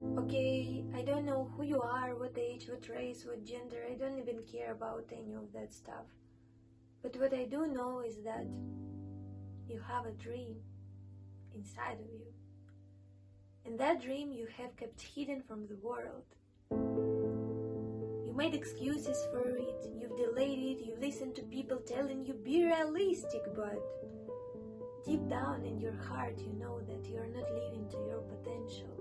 Okay, I don't know who you are, what age, what race, what gender, I don't even care about any of that stuff. But what I do know is that you have a dream inside of you. And that dream you have kept hidden from the world. You made excuses for it, you've delayed it, you listened to people telling you be realistic, but deep down in your heart you know that you're not living to your potential.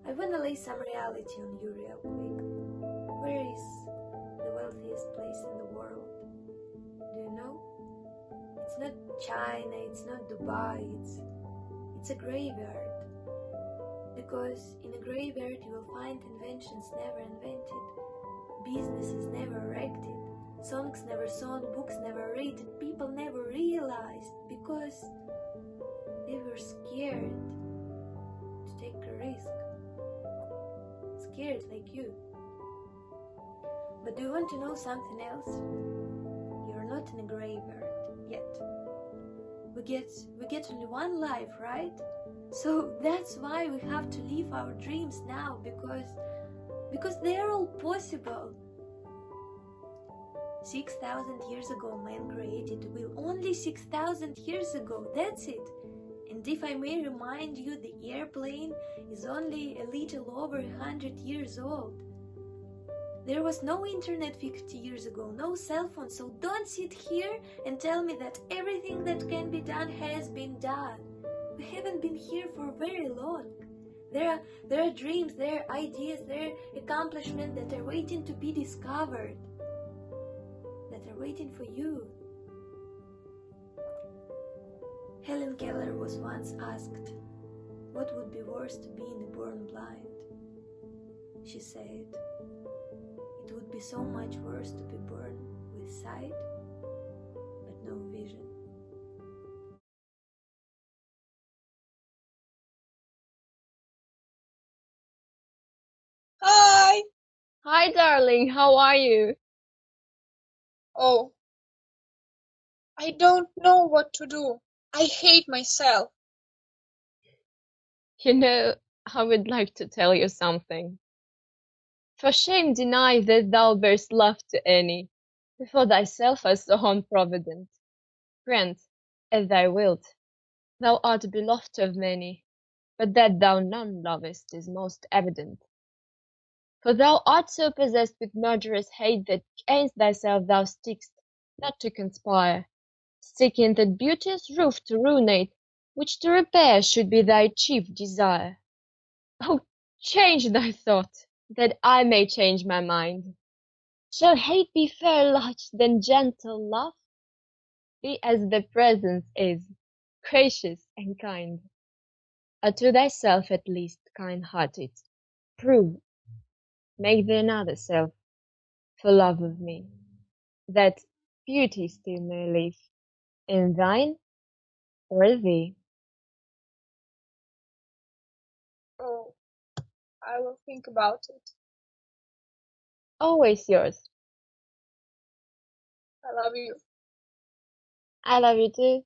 I wanna lay some reality on you real quick. Where is the wealthiest place in the world? Do you know? It's not China, it's not Dubai, it's a graveyard. Because in a graveyard you will find inventions never invented, businesses never erected, songs never sung, books never written, people never realized because they were scared to take a risk. Scared like you. But do you want to know something else? You're not in a graveyard yet. We get only one life, right? So that's why we have to live our dreams now, because they're all possible. 6,000 years ago man created the wheel. Only 6,000 years ago, that's it. And if I may remind you, the airplane is only a little over 100 years old. There was no internet 50 years ago, no cell phone, so don't sit here and tell me that everything that can be done has been done. We haven't been here for very long. There are dreams, there are ideas, there are accomplishments that are waiting to be discovered, that are waiting for you. Helen Keller was once asked, what would be worse to being born blind? She said, it would be so much worse to be born with sight, but no vision. Hi! Hi, darling, how are you? Oh, I don't know what to do. I hate myself. You know, I would like to tell you something. For shame deny that thou bearest love to any, before thyself as the own provident. Grant, as thou wilt, thou art beloved of many, but that thou none lovest is most evident. For thou art so possessed with murderous hate that against thyself thou stick'st, not to conspire, seeking that beauteous roof to ruinate, which to repair should be thy chief desire. Oh, change thy thought, that I may change my mind. Shall hate be fairer lot than gentle love? Be as the presence is, gracious and kind. Or to thyself at least kind-hearted. Prove, make thee another self, for love of me, that beauty still may live in thine or thee. Oh, I will think about it. Always yours. I love you. I love you too.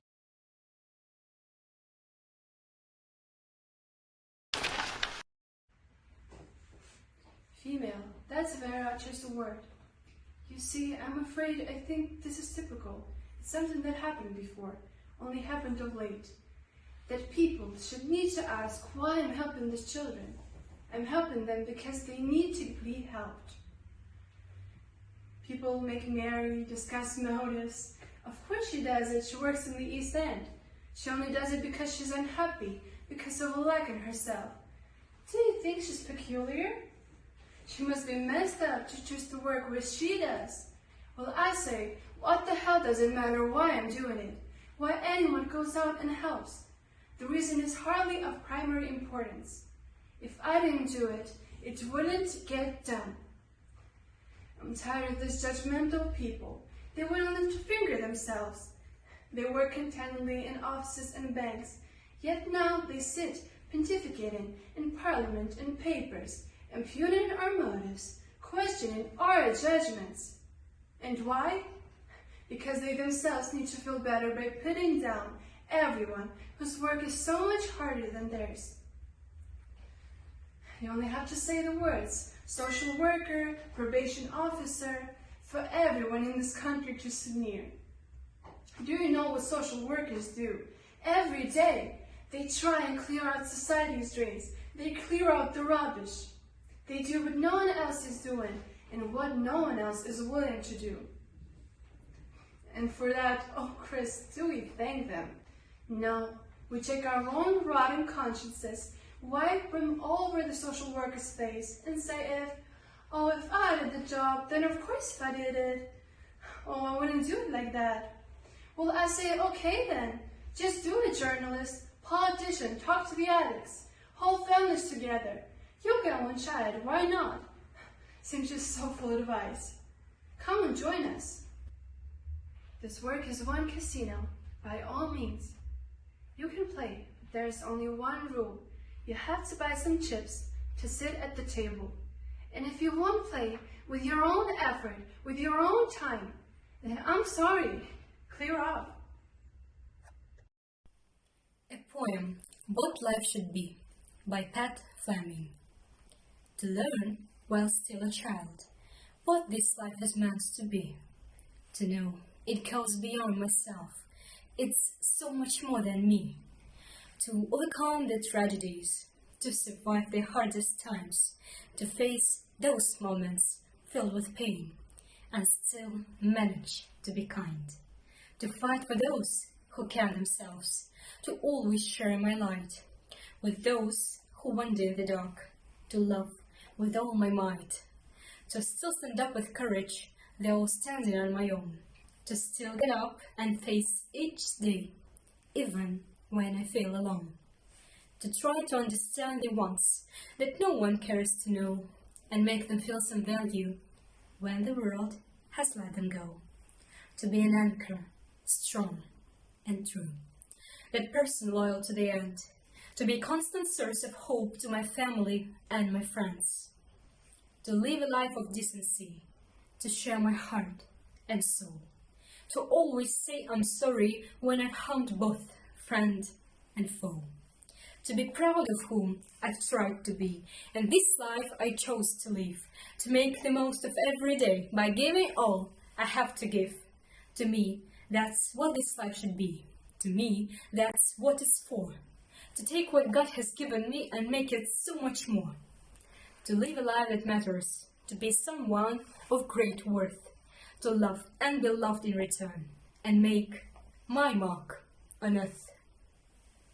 Female, that's where I chose the word. You see, I'm afraid I think this is typical. It's something that happened before, only happened of late. That people should need to ask why I'm helping these children. I'm helping them because they need to be helped. People make Mary discuss notice. Of course she does it, she works in the East End. She only does it because she's unhappy, because of a lack in herself. Do you think she's peculiar? She must be messed up to choose to work where she does. Well, I say, what the hell does it matter why I'm doing it? Why anyone goes out and helps? The reason is hardly of primary importance. If I didn't do it, it wouldn't get done. I'm tired of these judgmental people. They wouldn't lift a finger themselves. They work contentedly in offices and banks, yet now they sit pontificating in parliament and papers, impugning our motives, questioning our judgments. And why? Because they themselves need to feel better by putting down everyone whose work is so much harder than theirs. You only have to say the words social worker, probation officer, for everyone in this country to sneer. Do you know what social workers do? Every day, they try and clear out society's drains. They clear out the rubbish. They do what no one else is doing and what no one else is willing to do. And for that, oh Chris, do we thank them? No, we take our own rotten consciences, wipe them all over the social worker's face and say if I did the job, then of course I did it. Oh, I wouldn't do it like that. Well, I say, okay then, just do it, journalist, politician, talk to the addicts, whole families together. You get one child, why not? Seems just so full of advice. Come and join us. This work is one casino, by all means. You can play, but there's only one rule. You have to buy some chips to sit at the table. And if you won't play with your own effort, with your own time, then I'm sorry, clear off. A poem, What Life Should Be, by Pat Fleming. To learn, while still a child, what this life is meant to be. To know it goes beyond myself, it's so much more than me. To overcome the tragedies, to survive the hardest times, to face those moments filled with pain, and still manage to be kind. To fight for those who can themselves, to always share my light with those who wander in the dark, to love with all my might, to still stand up with courage, though standing on my own, to still get up and face each day, even when I feel alone, to try to understand the ones that no one cares to know, and make them feel some value when the world has let them go, to be an anchor, strong and true, that person loyal to the end, to be a constant source of hope to my family and my friends, to live a life of decency, to share my heart and soul, to always say I'm sorry when I've harmed both friend and foe, to be proud of whom I've tried to be, and this life I chose to live, to make the most of every day by giving all I have to give. To me, that's what this life should be. To me, that's what it's for. To take what God has given me and make it so much more. To live a life that matters, to be someone of great worth, to love and be loved in return, and make my mark on earth.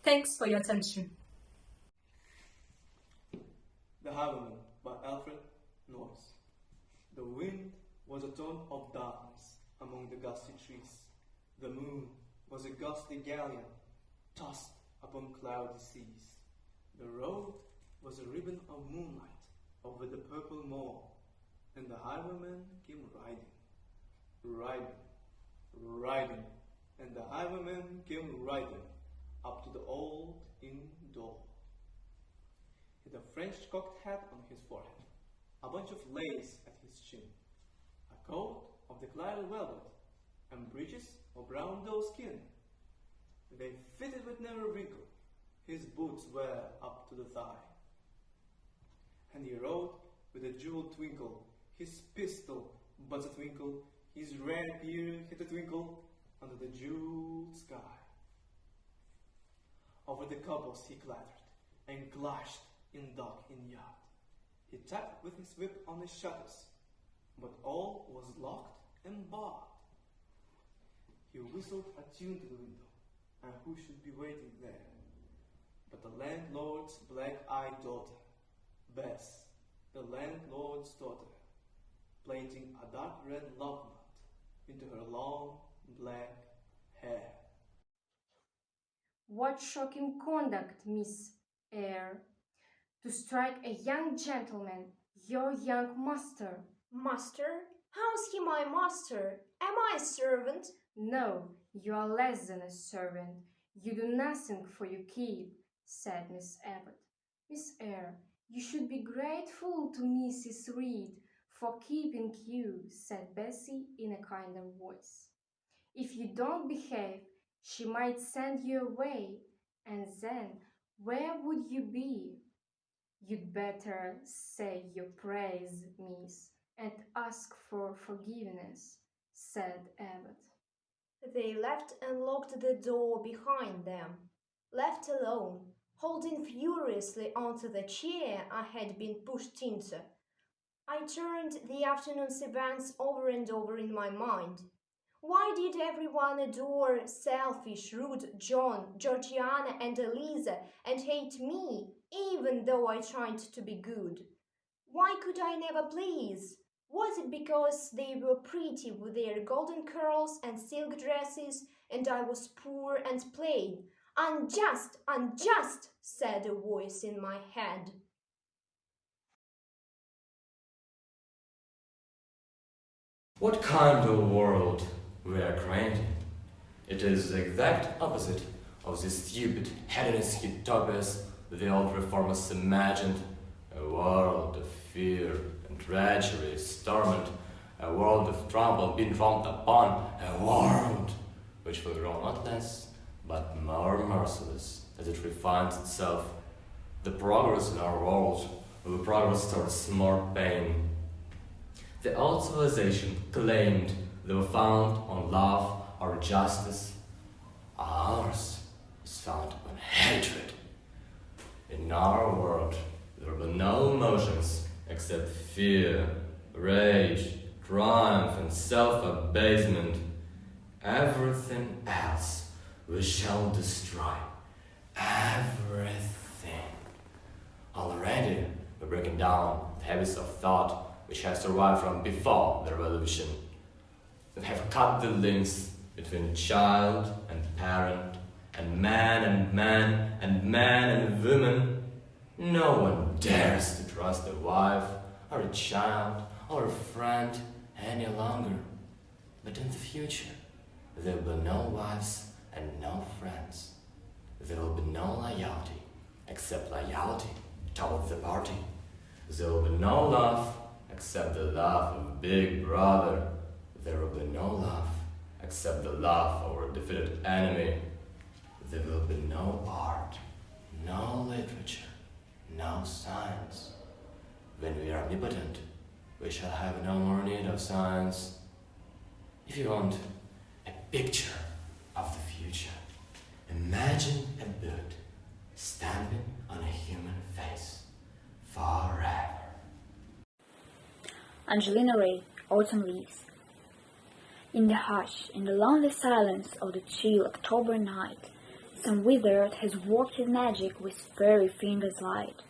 Thanks for your attention. The Highwayman by Alfred North. The wind was a tone of darkness among the gusty trees. The moon was a ghostly galleon tossed upon cloudy seas. The road was a ribbon of moonlight over the purple moor, and the highwayman came riding, and the highwayman came riding up to the old inn door. He had a French cocked hat on his forehead, a bunch of lace at his chin, a coat of the cloudy velvet, and breeches of brown doe skin. They fitted with never a wrinkle. His boots were up to the thigh. And he rode with a jeweled twinkle, his pistol but a twinkle, his red beard hit a twinkle under the jeweled sky. Over the cobbles he clattered and clashed in dock in yard. He tapped with his whip on the shutters, but all was locked and barred. He whistled a tune to the window, and who should be waiting there but the landlord's black-eyed daughter, Bess, the landlord's daughter, plaiting a dark red love knot into her long black hair. What shocking conduct, Miss Eyre, to strike a young gentleman, your young master. Master? How's he my master? Am I a servant? No, you are less than a servant. You do nothing for your keep, said Miss Abbott. Miss Eyre, you should be grateful to Mrs. Reed for keeping you, said Bessie in a kinder voice. If you don't behave, she might send you away, and then where would you be? You'd better say your praise, miss, and ask for forgiveness, said Abbot. They left and locked the door behind them. Left alone, holding furiously onto the chair I had been pushed into, I turned the afternoon's events over and over in my mind. Why did everyone adore selfish, rude John, Georgiana, and Eliza and hate me, even though I tried to be good? Why could I never please? Was it because they were pretty with their golden curls and silk dresses, and I was poor and plain? Unjust, unjust, said a voice in my head. What kind of world we are creating? It is the exact opposite of the stupid hedonist utopias the old reformers imagined. A world of fear and treachery, torment, a world of trouble being trampled upon, a world which will grow not less but more merciless as it refines itself. The progress in our world will be progress towards more pain. The old civilization claimed they were found on love or justice. Ours is found on hatred. In our world, there will be no emotions except fear, rage, triumph, and self-abasement. Everything else we shall destroy. Everything. Already, we're breaking down the habits of thought which have survived from before the revolution, that have cut the links between child and parent, and man and man, and man and woman. No one dares to trust a wife, or a child, or a friend any longer. But in the future, there will be no wives and no friends. There will be no loyalty, except loyalty towards the party. There will be no love, except the love of Big Brother. There will be no love, except the love of our defeated enemy. There will be no art, no literature, no science. When we are omnipotent, we shall have no more need of science. If you want a picture of the future, imagine a bird stamping on a human face forever. Angelina Ray, Autumn Leaves. In the hush, in the lonely silence of the chill October night, some wizard has worked his magic with fairy fingers light.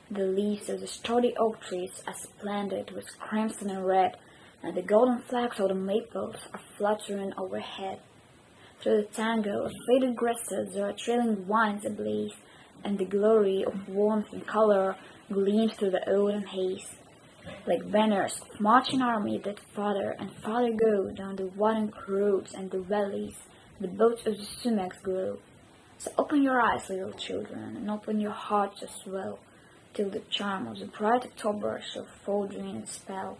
The leaves of the sturdy oak trees are splendid with crimson and red, and the golden flags of the maples are fluttering overhead. Through the tangle of faded grasses there are trailing vines ablaze, and the glory of warmth and color gleams through the autumn haze. Like banners of marching army that farther and farther go down the winding roads and the valleys, the boats of the sumacs grow. So open your eyes, little children, and open your hearts as well, till the charm of the bright October shall fold you in its spell.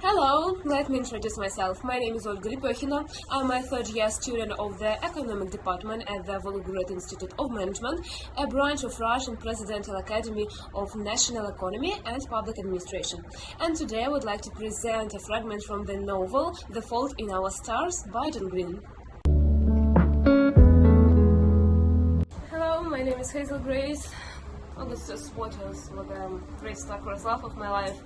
Hello, let me introduce myself. My name is Olga Lipokhina. I'm a third-year student of the Economic Department at the Volgograd Institute of Management, a branch of Russian Presidential Academy of National Economy and Public Administration. And today I would like to present a fragment from the novel The Fault in Our Stars by John Green. Hello, my name is Hazel Grace. Augustus Waters was the great star-crossed love of my life.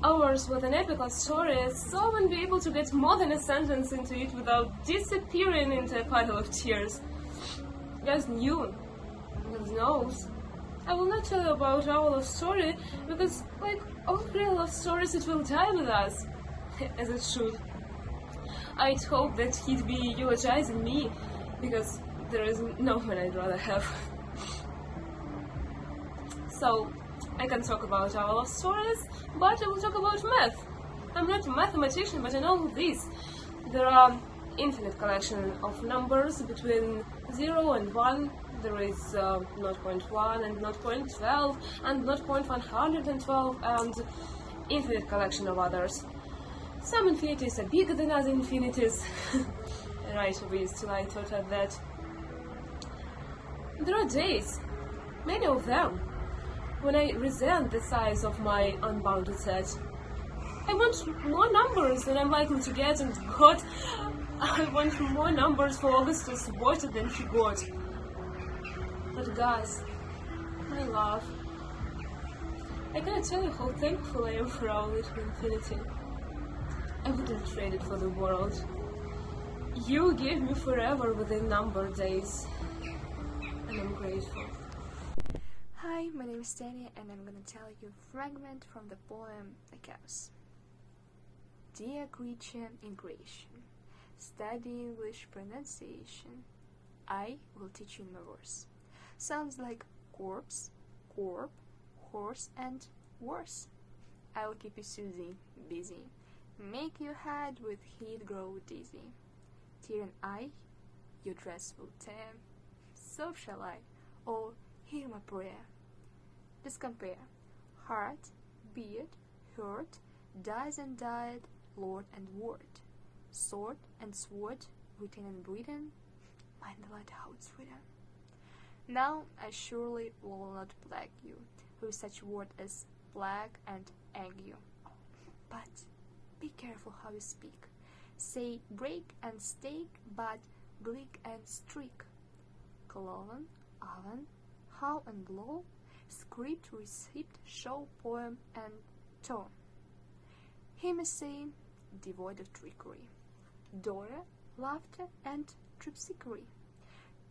Ours was an epical story, so I won't be able to get more than a sentence into it without disappearing into a puddle of tears. God knew, God knows. I will not tell you about our love story, because, like all real love stories, it will die with us, as it should. I'd hope that he'd be eulogizing me, because there is no one I'd rather have. So, I can talk about our love stories, but I will talk about math. I'm not a mathematician, but I know this. There are infinite collection of numbers between 0 and 1. There is 0.1 and 0.12 and 0.112 and infinite collection of others. Some infinities are bigger than other infinities. Right, we used to like to at that. There are days, many of them, when I resent the size of my unbounded set. I want more numbers than I'm likely to get, and God, I want more numbers for Augustus water than he got. But guys, my love, I gotta tell you how thankful I am for our little infinity. I wouldn't trade it for the world. You gave me forever within numbered days, and I'm grateful. Hi, my name is Tanya, and I'm gonna tell you a fragment from the poem The Chaos. Dear creature in creation, study English pronunciation. I will teach you in my verse. Sounds like corpse, corp, horse, and worse. I will keep you soothing, busy, make your head with heat grow dizzy. Tear an eye, your dress will tear. So shall I, or hear my prayer. Just compare heart, beard, hurt, dies and died, lord and word, sword and sword, written and written. Mind the light how it's written. Now I surely will not plague you with such word as plague and ague. But be careful how you speak. Say break and stake, but bleak and streak. Cloven, oven, how and blow, script, receipt, show, poem, and tone. He may say, devoid of trickery, dora, laughter, and tripsickery,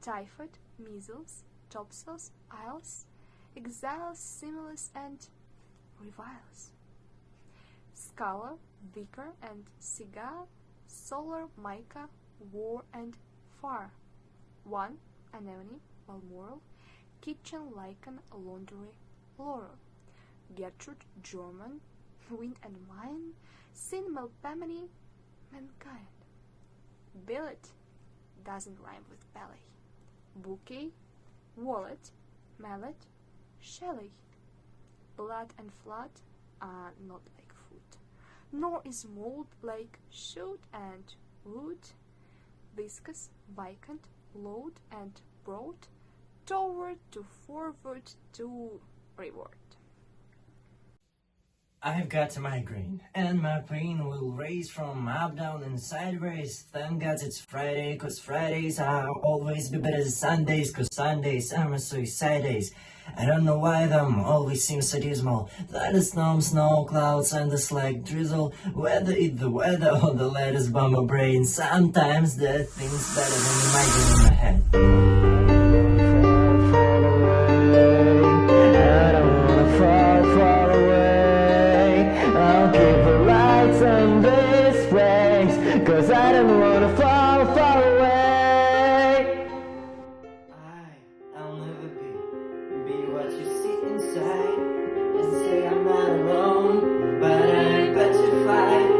typhoid, measles, topsails, isles, exiles, similes, and reviles, scholar, vicar, and cigar, solar, mica, war, and fire, one, anemone, balmoral, kitchen, lichen, laundry, laurel, Gertrude, German, wind and mine, sin, melpomene, mankind. Billet doesn't rhyme with belly. Bouquet, wallet, mallet, Shelley. Blood and flood are not like food, nor is mold like shoot and wood. Viscous, vacant, load and broad, toward to forward to reward. I've got a migraine, and my pain will raise from up, down, and sideways. Thank God it's Friday, 'cause Fridays are always be better than Sundays, 'cause Sundays are my suicide days. I don't know why them always seem so dismal. Thunderstorm, snow, clouds, and the slack drizzle. Whether it's the weather or the latest bomber brain, sometimes the thing's better than the migraine in my head. Cause I don't wanna fall far away. I'll never be what you see inside. And say I'm not alone, but I'm petrified.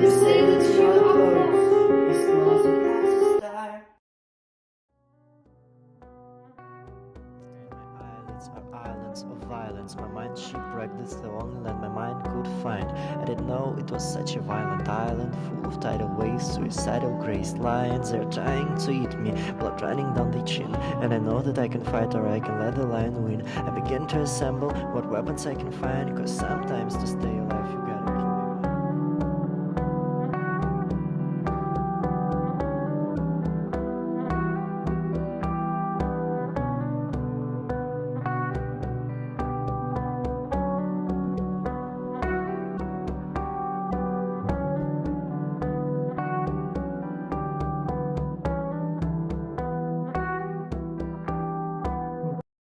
You say that you're close, as close as a star. My eyelids are islands of violence. My mind shipwrecked, that's the only land my mind could find. I didn't know it was such a violent island, full of tidal waves, suicidal crazed lions. They're trying to eat me, blood running down the chin. And I know that I can fight or I can let the lion win. I begin to assemble what weapons I can find, 'cause sometimes to stay alive